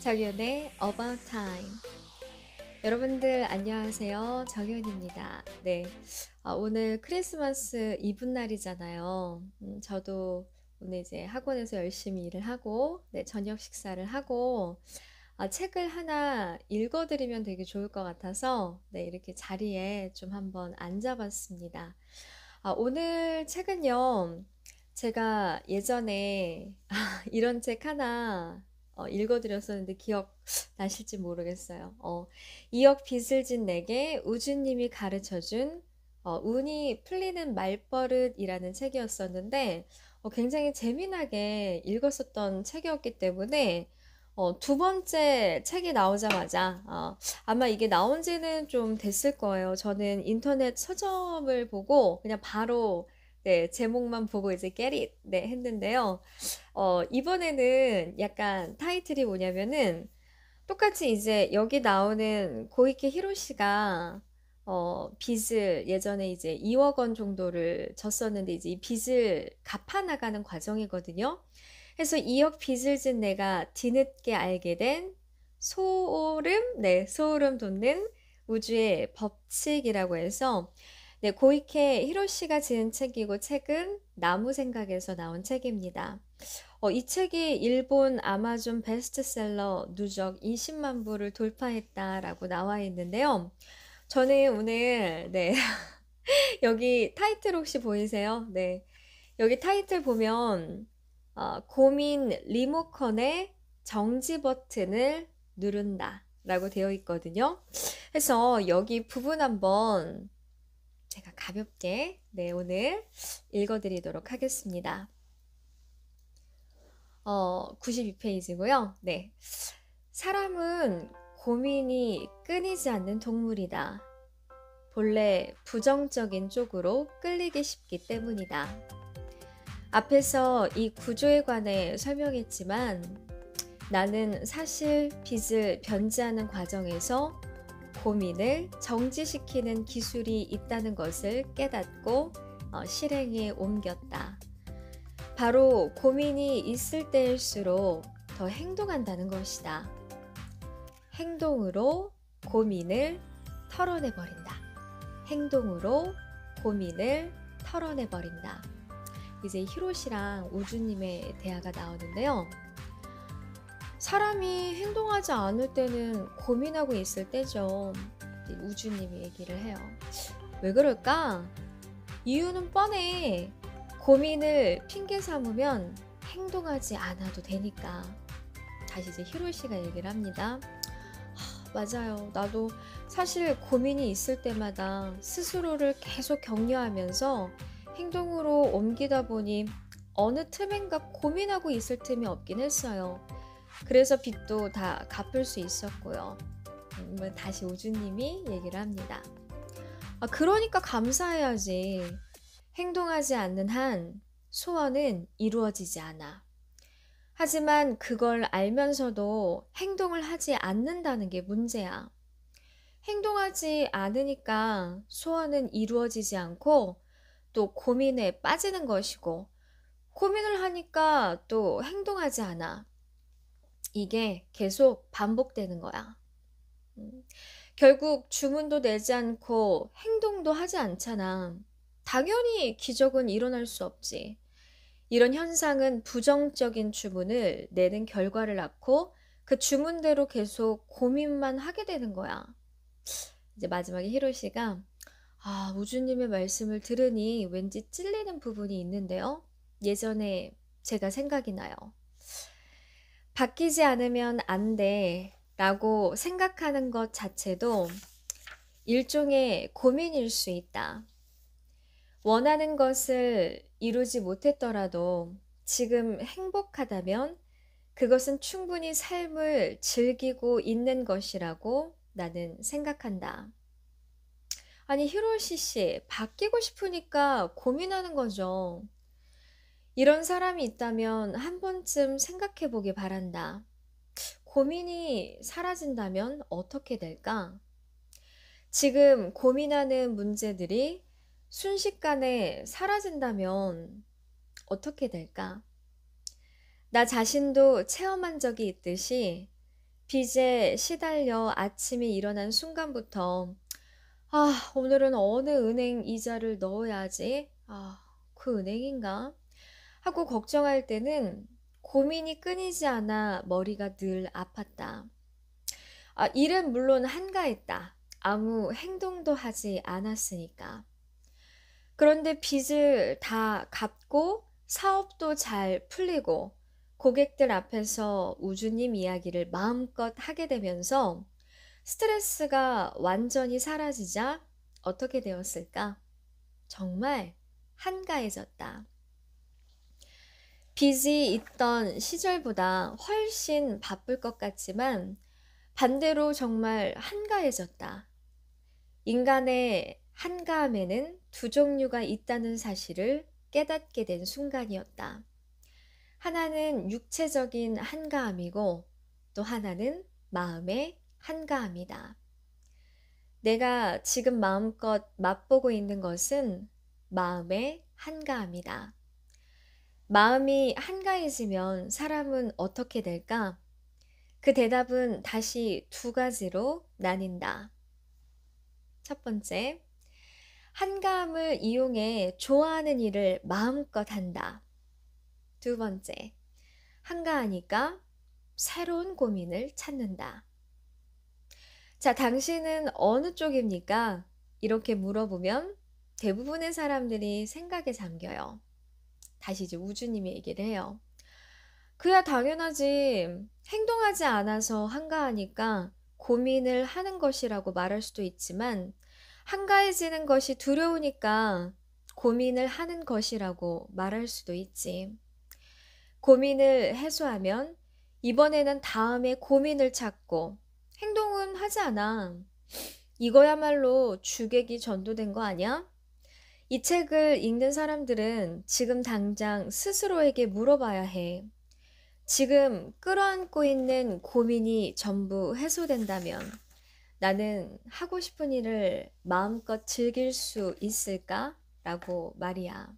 정연의 About Time. 여러분들 안녕하세요. 정연입니다. 네. 오늘 크리스마스 이브날이잖아요. 저도 오늘 이제 학원에서 열심히 일을 하고, 네, 저녁 식사를 하고, 책을 하나 읽어드리면 되게 좋을 것 같아서, 네, 이렇게 자리에 좀 한번 앉아봤습니다. 오늘 책은요, 제가 예전에 이런 책 하나 읽어드렸었는데 기억 나실지 모르겠어요. 이억 빚을 진 내게 우주님이 가르쳐준 운이 풀리는 말버릇이라는 책이었었는데 굉장히 재미나게 읽었었던 책이었기 때문에 두 번째 책이 나오자마자 아마 이게 나온 지는 좀 됐을 거예요. 저는 인터넷 서점을 보고 그냥 바로 네, 제목만 보고 이제 get it 네, 했는데요. 이번에는 약간 타이틀이 뭐냐면은 똑같이 이제 여기 나오는 고이케 히로시가 빚을 예전에 이제 2억 원 정도를 졌었는데 이제 이 빚을 갚아 나가는 과정이거든요. 그래서 2억 빚을 진 내가 뒤늦게 알게 된 소오름, 네, 소오름 돋는 우주의 법칙이라고 해서 네, 고이케 히로시가 지은 책이고 책은 나무 생각에서 나온 책입니다. 이 책이 일본 아마존 베스트셀러 누적 20만 부를 돌파했다라고 나와 있는데요. 저는 오늘 네, 여기 타이틀 혹시 보이세요? 네. 여기 타이틀 보면 고민 리모컨의 정지 버튼을 누른다 라고 되어 있거든요. 그래서 여기 부분 한번 제가 가볍게 네, 오늘 읽어드리도록 하겠습니다. 92페이지고요. 네. 사람은 고민이 끊이지 않는 동물이다. 본래 부정적인 쪽으로 끌리기 쉽기 때문이다. 앞에서 이 구조에 관해 설명했지만 나는 사실 빚을 변제하는 과정에서 고민을 정지시키는 기술이 있다는 것을 깨닫고 실행에 옮겼다. 바로 고민이 있을 때일수록 더 행동한다는 것이다. 행동으로 고민을 털어내버린다. 행동으로 고민을 털어내버린다. 이제 히로시랑 우주님의 대화가 나오는데요. 사람이 행동하지 않을 때는 고민하고 있을 때죠. 우주님이 얘기를 해요. 왜 그럴까? 이유는 뻔해. 고민을 핑계 삼으면 행동하지 않아도 되니까. 다시 이제 히로시가 얘기를 합니다. 맞아요. 나도 사실 고민이 있을 때마다 스스로를 계속 격려하면서 행동으로 옮기다 보니 어느 틈엔가 고민하고 있을 틈이 없긴 했어요. 그래서 빚도 다 갚을 수 있었고요. 다시 우주님이 얘기를 합니다. 그러니까 감사해야지. 행동하지 않는 한 소원은 이루어지지 않아. 하지만 그걸 알면서도 행동을 하지 않는다는 게 문제야. 행동하지 않으니까 소원은 이루어지지 않고 또 고민에 빠지는 것이고 고민을 하니까 또 행동하지 않아. 이게 계속 반복되는 거야. 결국 주문도 내지 않고 행동도 하지 않잖아. 당연히 기적은 일어날 수 없지. 이런 현상은 부정적인 주문을 내는 결과를 낳고 그 주문대로 계속 고민만 하게 되는 거야. 이제 마지막에 히로시가 우주님의 말씀을 들으니 왠지 찔리는 부분이 있는데요. 예전에 제가 생각이 나요. 바뀌지 않으면 안 돼 라고 생각하는 것 자체도 일종의 고민일 수 있다. 원하는 것을 이루지 못했더라도 지금 행복하다면 그것은 충분히 삶을 즐기고 있는 것이라고 나는 생각한다. 아니, 히로시 씨, 바뀌고 싶으니까 고민하는 거죠. 이런 사람이 있다면 한 번쯤 생각해 보기 바란다. 고민이 사라진다면 어떻게 될까? 지금 고민하는 문제들이 순식간에 사라진다면 어떻게 될까? 나 자신도 체험한 적이 있듯이 빚에 시달려 아침에 일어난 순간부터 '아 오늘은 어느 은행 이자를 넣어야 하지? 아 그 은행인가?' 하고 걱정할 때는 고민이 끊이지 않아 머리가 늘 아팠다. 일은 물론 한가했다. 아무 행동도 하지 않았으니까. 그런데 빚을 다 갚고 사업도 잘 풀리고 고객들 앞에서 우주님 이야기를 마음껏 하게 되면서 스트레스가 완전히 사라지자 어떻게 되었을까? 정말 한가해졌다. 빚이 있던 시절보다 훨씬 바쁠 것 같지만 반대로 정말 한가해졌다. 인간의 한가함에는 두 종류가 있다는 사실을 깨닫게 된 순간이었다. 하나는 육체적인 한가함이고 또 하나는 마음의 한가함이다. 내가 지금 마음껏 맛보고 있는 것은 마음의 한가함이다. 마음이 한가해지면 사람은 어떻게 될까? 그 대답은 다시 두 가지로 나뉜다. 첫 번째, 한가함을 이용해 좋아하는 일을 마음껏 한다. 두 번째, 한가하니까 새로운 고민을 찾는다. 자, 당신은 어느 쪽입니까? 이렇게 물어보면 대부분의 사람들이 생각에 잠겨요. 다시 이제 우주님이 얘기를 해요. 그야 당연하지. 행동하지 않아서 한가하니까 고민을 하는 것이라고 말할 수도 있지만 한가해지는 것이 두려우니까 고민을 하는 것이라고 말할 수도 있지. 고민을 해소하면 이번에는 다음에 고민을 찾고 행동은 하지 않아. 이거야말로 주객이 전도된 거 아니야? 이 책을 읽는 사람들은 지금 당장 스스로에게 물어봐야 해. 지금 끌어안고 있는 고민이 전부 해소된다면 나는 하고 싶은 일을 마음껏 즐길 수 있을까? 라고 말이야.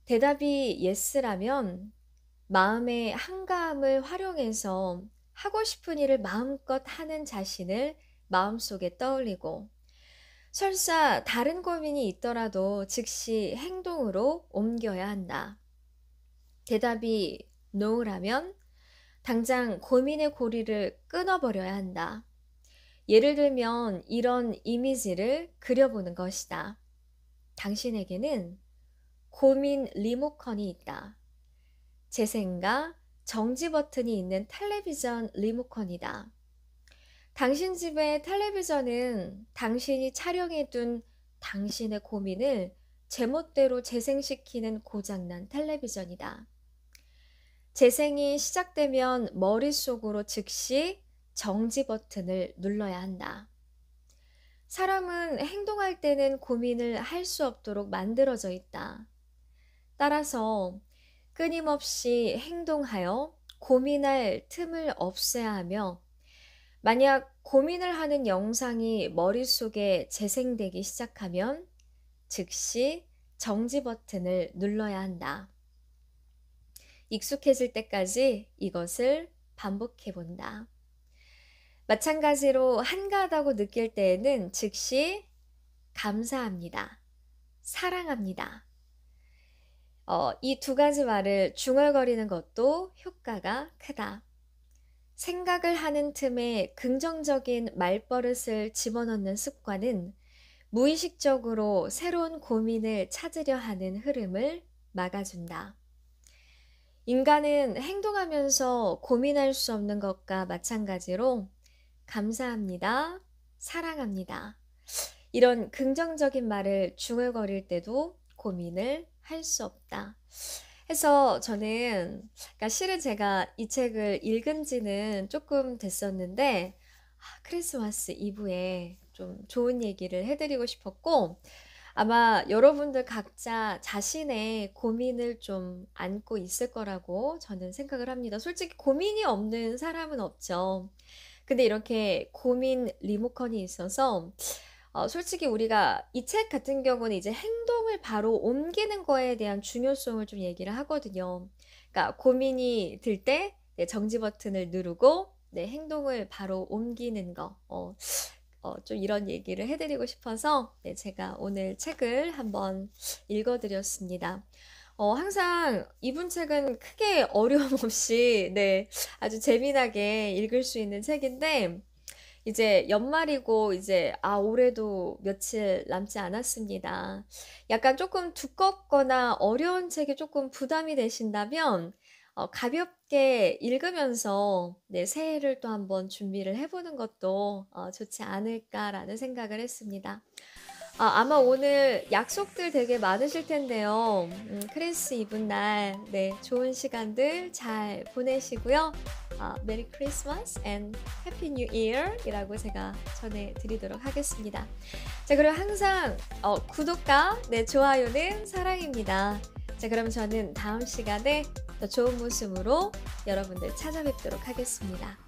대답이 예스라면 마음의 한가함을 활용해서 하고 싶은 일을 마음껏 하는 자신을 마음속에 떠올리고 설사 다른 고민이 있더라도 즉시 행동으로 옮겨야 한다. 대답이 no라면 당장 고민의 고리를 끊어버려야 한다. 예를 들면 이런 이미지를 그려보는 것이다. 당신에게는 고민 리모컨이 있다. 재생과 정지 버튼이 있는 텔레비전 리모컨이다. 당신 집의 텔레비전은 당신이 촬영해둔 당신의 고민을 제멋대로 재생시키는 고장난 텔레비전이다. 재생이 시작되면 머릿속으로 즉시 정지 버튼을 눌러야 한다. 사람은 행동할 때는 고민을 할 수 없도록 만들어져 있다. 따라서 끊임없이 행동하여 고민할 틈을 없애야 하며 만약 고민을 하는 영상이 머릿속에 재생되기 시작하면 즉시 정지 버튼을 눌러야 한다. 익숙해질 때까지 이것을 반복해 본다. 마찬가지로 한가하다고 느낄 때에는 즉시 감사합니다. 사랑합니다. 이 두 가지 말을 중얼거리는 것도 효과가 크다. 생각을 하는 틈에 긍정적인 말버릇을 집어넣는 습관은 무의식적으로 새로운 고민을 찾으려 하는 흐름을 막아준다. 인간은 행동하면서 고민할 수 없는 것과 마찬가지로 감사합니다, 사랑합니다. 이런 긍정적인 말을 중얼거릴 때도 고민을 할 수 없다. 해서 저는 그러니까 실은 제가 이 책을 읽은 지는 조금 됐었는데 크리스마스 이브에 좀 좋은 얘기를 해드리고 싶었고 아마 여러분들 각자 자신의 고민을 좀 안고 있을 거라고 저는 생각을 합니다. 솔직히 고민이 없는 사람은 없죠. 근데 이렇게 고민 리모컨이 있어서 솔직히 우리가 이 책 같은 경우는 이제 행동을 바로 옮기는 거에 대한 중요성을 좀 얘기를 하거든요. 그러니까 고민이 들 때 네, 정지 버튼을 누르고 네, 행동을 바로 옮기는 거. 좀 이런 얘기를 해드리고 싶어서 네, 제가 오늘 책을 한번 읽어드렸습니다. 항상 이분 책은 크게 어려움 없이 네, 아주 재미나게 읽을 수 있는 책인데 이제 연말이고 이제 올해도 며칠 남지 않았습니다. 약간 조금 두껍거나 어려운 책이 조금 부담이 되신다면 가볍게 읽으면서 네, 새해를 또 한번 준비를 해보는 것도 좋지 않을까라는 생각을 했습니다. 아마 오늘 약속들 되게 많으실 텐데요. 크리스 이브날 네, 좋은 시간들 잘 보내시고요. 메리 크리스마스 and 해피 뉴 이어 이라고 제가 전해드리도록 하겠습니다. 자, 그리고 항상 구독과 네, 좋아요는 사랑입니다. 자, 그럼 저는 다음 시간에 더 좋은 모습으로 여러분들 찾아뵙도록 하겠습니다.